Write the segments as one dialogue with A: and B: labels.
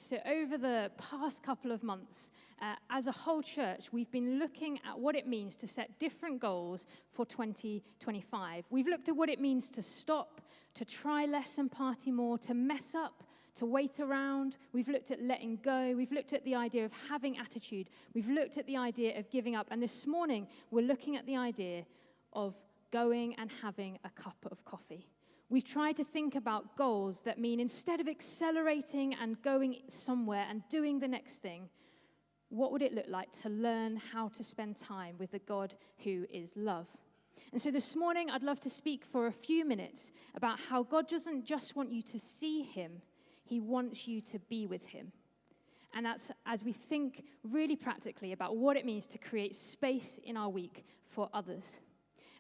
A: So over the past couple of months, as a whole church, we've been looking at what it means to set different goals for 2025. We've looked at what it means to stop, to try less and party more, to mess up, to wait around. We've looked at letting go. We've looked at the idea of having attitude. We've looked at the idea of giving up. And this morning, we're looking at the idea of going and having a cup of coffee. We've tried to think about goals that mean instead of accelerating and going somewhere and doing the next thing, what would it look like to learn how to spend time with the God who is love? And so this morning, I'd love to speak for a few minutes about how God doesn't just want you to see him, he wants you to be with him. And that's as we think really practically about what it means to create space in our week for others.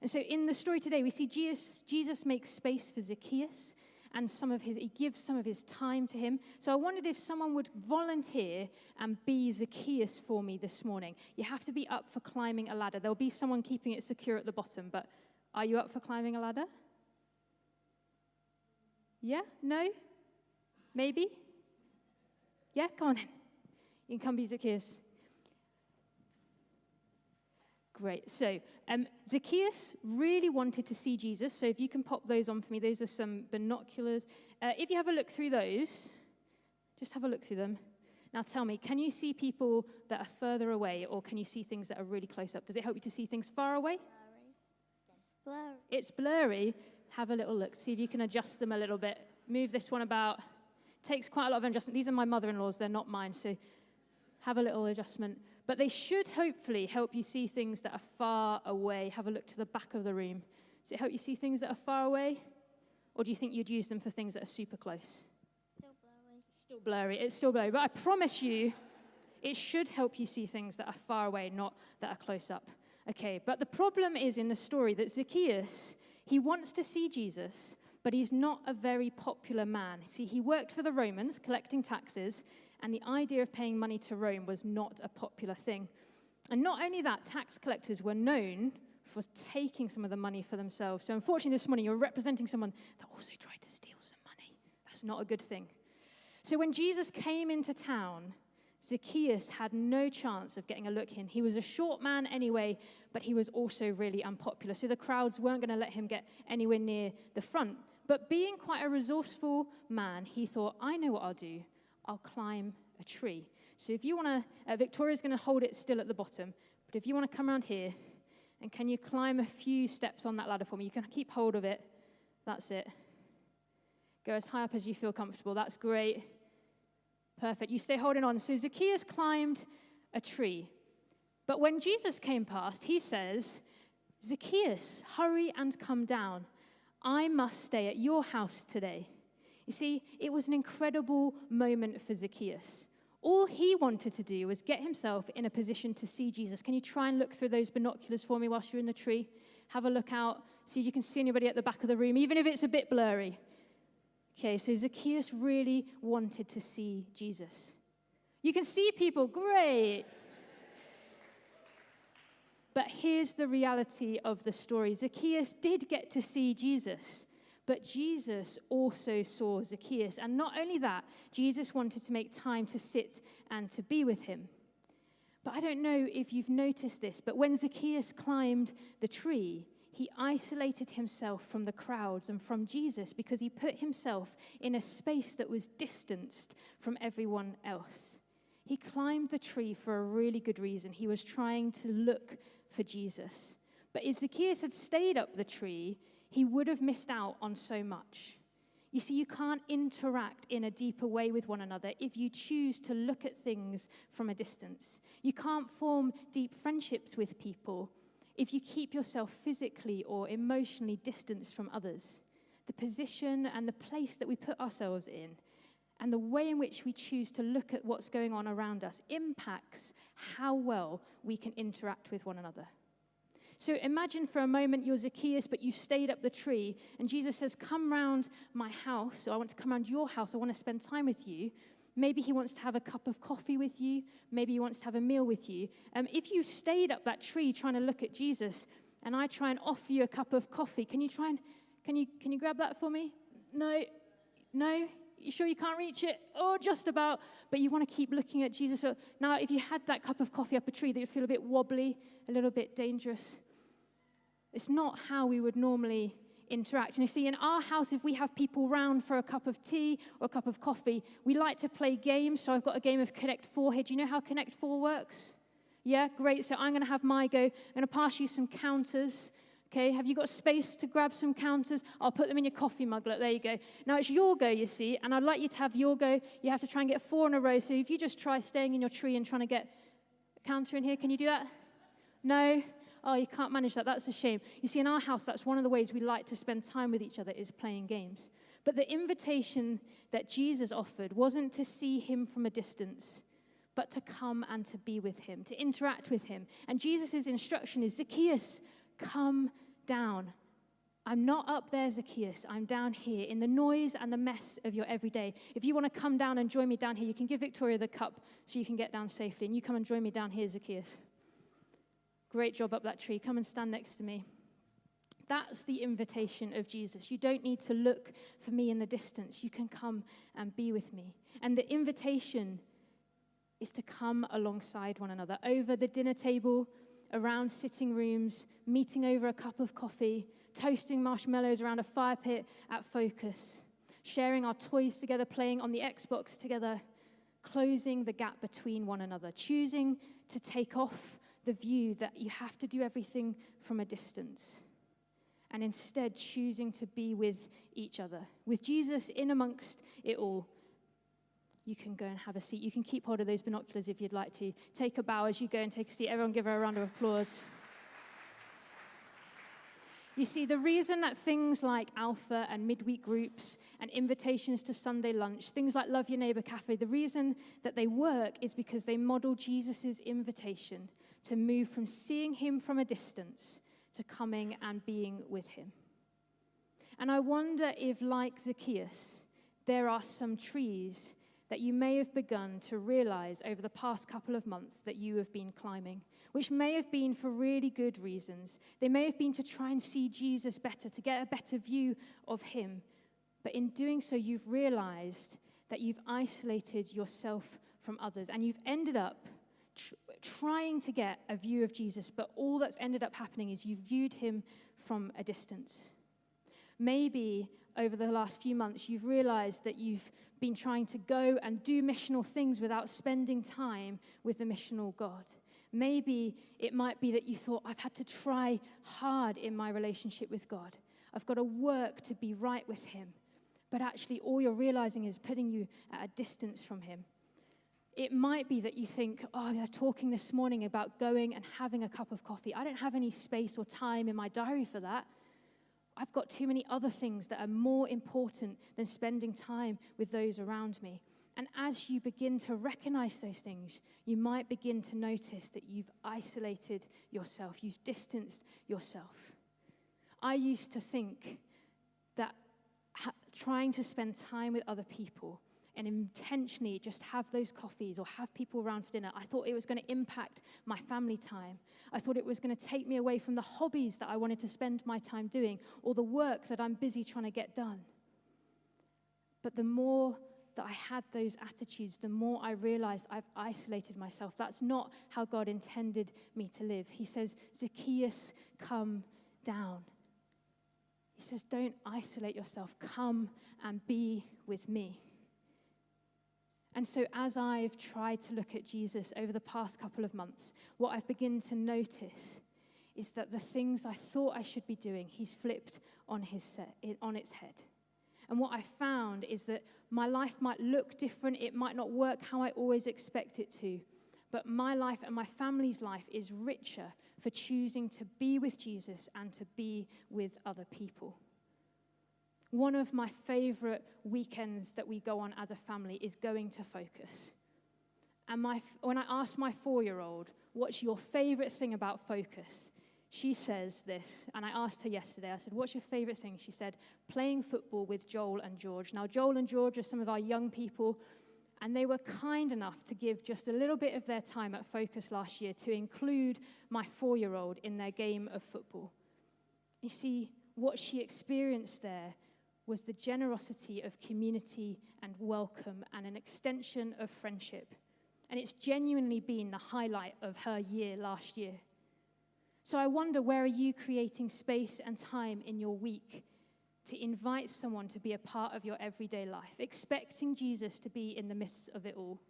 A: And so in the story today, we see Jesus makes space for Zacchaeus, and he gives some of his time to him. So I wondered if someone would volunteer and be Zacchaeus for me this morning. You have to be up for climbing a ladder. There'll be someone keeping it secure at the bottom, but are you up for climbing a ladder? Yeah? No? Maybe? Yeah? Come on then. You can come be Zacchaeus. Great. So Zacchaeus really wanted to see Jesus. So if you can pop those on for me, those are some binoculars. If you have a look through those, just have a look through them. Now tell me, can you see people that are further away, or can you see things that are really close up? Does it help you to see things far away?
B: Blurry. It's blurry.
A: It's blurry. Have a little look. See if you can adjust them a little bit. Move this one about. Takes quite a lot of adjustment. These are my mother-in-law's. They're not mine. So have a little adjustment. But they should hopefully help you see things that are far away. Have a look to the back of the room. Does it help you see things that are far away? Or do you think you'd use them for things that are super close?
B: Still blurry.
A: Still blurry. It's still blurry. But I promise you, it should help you see things that are far away, not that are close up. Okay, but the problem is in the story that Zacchaeus, he wants to see Jesus, but he's not a very popular man. See, he worked for the Romans, collecting taxes, and the idea of paying money to Rome was not a popular thing. And not only that, tax collectors were known for taking some of the money for themselves. So unfortunately this morning, you're representing someone that also tried to steal some money. That's not a good thing. So when Jesus came into town, Zacchaeus had no chance of getting a look in. He was a short man anyway, but he was also really unpopular. So the crowds weren't going to let him get anywhere near the front. But being quite a resourceful man, he thought, I know what I'll do. I'll climb a tree. So if you want to, Victoria's going to hold it still at the bottom, but if you want to come around here, and can you climb a few steps on that ladder for me? You can keep hold of it. That's it. Go as high up as you feel comfortable. That's great. Perfect. You stay holding on. So Zacchaeus climbed a tree. But when Jesus came past, he says, Zacchaeus, hurry and come down. I must stay at your house today. You see, it was an incredible moment for Zacchaeus. All he wanted to do was get himself in a position to see Jesus. Can you try and look through those binoculars for me whilst you're in the tree? Have a look out, see if you can see anybody at the back of the room, even if it's a bit blurry. Okay, so Zacchaeus really wanted to see Jesus. You can see people, great. But here's the reality of the story. Zacchaeus did get to see Jesus. But Jesus also saw Zacchaeus. And not only that, Jesus wanted to make time to sit and to be with him. But I don't know if you've noticed this, but when Zacchaeus climbed the tree, he isolated himself from the crowds and from Jesus because he put himself in a space that was distanced from everyone else. He climbed the tree for a really good reason. He was trying to look for Jesus. But if Zacchaeus had stayed up the tree, he would have missed out on so much. You see, you can't interact in a deeper way with one another if you choose to look at things from a distance. You can't form deep friendships with people if you keep yourself physically or emotionally distanced from others. The position and the place that we put ourselves in and the way in which we choose to look at what's going on around us impacts how well we can interact with one another. So imagine for a moment you're Zacchaeus, but you stayed up the tree, and Jesus says, come round my house, so I want to come round your house, I want to spend time with you. Maybe he wants to have a cup of coffee with you. Maybe he wants to have a meal with you. If you stayed up that tree trying to look at Jesus, and I try and offer you a cup of coffee, can you grab that for me? No, You sure you can't reach it? Oh, just about. But you want to keep looking at Jesus. So now, if you had that cup of coffee up a tree, that would feel a bit wobbly, a little bit dangerous. It's not how we would normally interact. And you see, in our house, if we have people round for a cup of tea or a cup of coffee, we like to play games. So I've got a game of Connect 4 here. Do you know how Connect 4 works? Yeah, great. So I'm going to have my go. I'm going to pass you some counters. Okay, have you got space to grab some counters? I'll put them in your coffee mug. Look, there you go. Now it's your go, you see, and I'd like you to have your go. You have to try and get 4 in a row. So if you just try staying in your tree and trying to get a counter in here, can you do that? No? Oh, you can't manage that. That's a shame. You see, in our house, that's one of the ways we like to spend time with each other is playing games. But the invitation that Jesus offered wasn't to see him from a distance, but to come and to be with him, to interact with him. And Jesus' instruction is, Zacchaeus, come down. I'm not up there, Zacchaeus. I'm down here in the noise and the mess of your everyday. If you want to come down and join me down here, you can give Victoria the cup so you can get down safely. And you come and join me down here, Zacchaeus. Great job up that tree. Come and stand next to me. That's the invitation of Jesus. You don't need to look for me in the distance. You can come and be with me. And the invitation is to come alongside one another over the dinner table, around sitting rooms, meeting over a cup of coffee, toasting marshmallows around a fire pit at Focus, sharing our toys together, playing on the Xbox together, closing the gap between one another, choosing to take off the view that you have to do everything from a distance, and instead choosing to be with each other. With Jesus in amongst it all, you can go and have a seat. You can keep hold of those binoculars if you'd like to. Take a bow as you go and take a seat. Everyone give her a round of applause. You see, the reason that things like Alpha and midweek groups and invitations to Sunday lunch, things like Love Your Neighbor Cafe, the reason that they work is because they model Jesus' invitation to move from seeing him from a distance to coming and being with him. And I wonder if, like Zacchaeus, there are some trees that you may have begun to realize over the past couple of months that you have been climbing, which may have been for really good reasons. They may have been to try and see Jesus better, to get a better view of him. But in doing so, you've realized that you've isolated yourself from others, and you've ended up trying to get a view of Jesus, but all that's ended up happening is you've viewed him from a distance. Maybe over the last few months, you've realized that you've been trying to go and do missional things without spending time with the missional God. Maybe it might be that you thought, I've had to try hard in my relationship with God. I've got to work to be right with him. But actually, all you're realizing is putting you at a distance from him. It might be that you think, oh, they're talking this morning about going and having a cup of coffee. I don't have any space or time in my diary for that. I've got too many other things that are more important than spending time with those around me. And as you begin to recognize those things, you might begin to notice that you've isolated yourself, you've distanced yourself. I used to think that trying to spend time with other people and intentionally just have those coffees or have people around for dinner, I thought it was going to impact my family time. I thought it was going to take me away from the hobbies that I wanted to spend my time doing or the work that I'm busy trying to get done. But the more that I had those attitudes, the more I realized I've isolated myself. That's not how God intended me to live. He says, Zacchaeus, come down. He says, don't isolate yourself. Come and be with me. And so as I've tried to look at Jesus over the past couple of months, what I've begun to notice is that the things I thought I should be doing, he's flipped on its head. And what I found is that my life might look different. It might not work how I always expect it to. But my life and my family's life is richer for choosing to be with Jesus and to be with other people. One of my favorite weekends that we go on as a family is going to Focus. And when I asked my 4-year-old, what's your favorite thing about Focus? She says this, and I asked her yesterday, I said, what's your favorite thing? She said, playing football with Joel and George. Now, Joel and George are some of our young people, and they were kind enough to give just a little bit of their time at Focus last year to include my 4-year-old in their game of football. You see, what she experienced there was the generosity of community and welcome and an extension of friendship. And it's genuinely been the highlight of her year last year. So I wonder, where are you creating space and time in your week to invite someone to be a part of your everyday life, expecting Jesus to be in the midst of it all?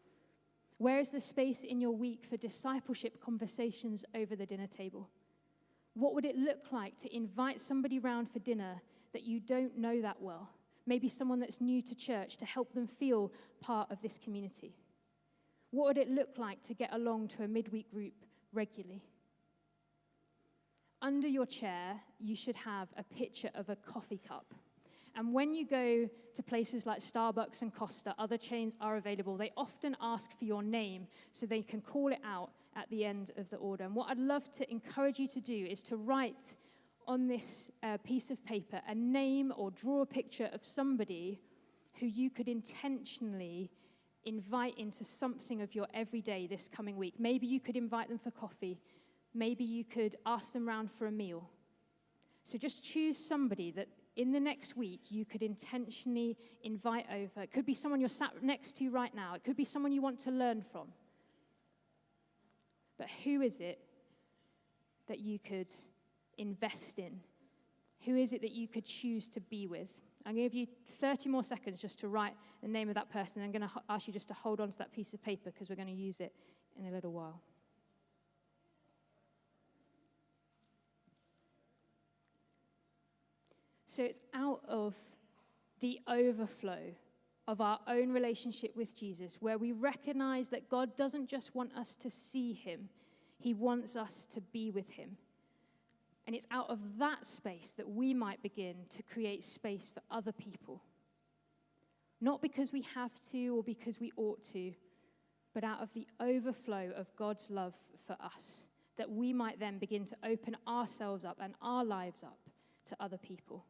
A: Where is the space in your week for discipleship conversations over the dinner table? What would it look like to invite somebody round for dinner that you don't know that well? Maybe someone that's new to church, to help them feel part of this community. What would it look like to get along to a midweek group regularly? Under your chair, you should have a picture of a coffee cup. And when you go to places like Starbucks and Costa, other chains are available. They often ask for your name so they can call it out at the end of the order. And what I'd love to encourage you to do is to write on this piece of paper a name or draw a picture of somebody who you could intentionally invite into something of your everyday this coming week. Maybe you could invite them for coffee. Maybe you could ask them round for a meal. So just choose somebody that in the next week you could intentionally invite over. It could be someone you're sat next to right now. It could be someone you want to learn from. But who is it that you could invest in? Who is it that you could choose to be with? I'm going to give you 30 more seconds just to write the name of that person. I'm going to ask you just to hold on to that piece of paper because we're going to use it in a little while. So it's out of the overflow of our own relationship with Jesus where we recognize that God doesn't just want us to see him, he wants us to be with him. And it's out of that space that we might begin to create space for other people. Not because we have to or because we ought to, but out of the overflow of God's love for us, that we might then begin to open ourselves up and our lives up to other people.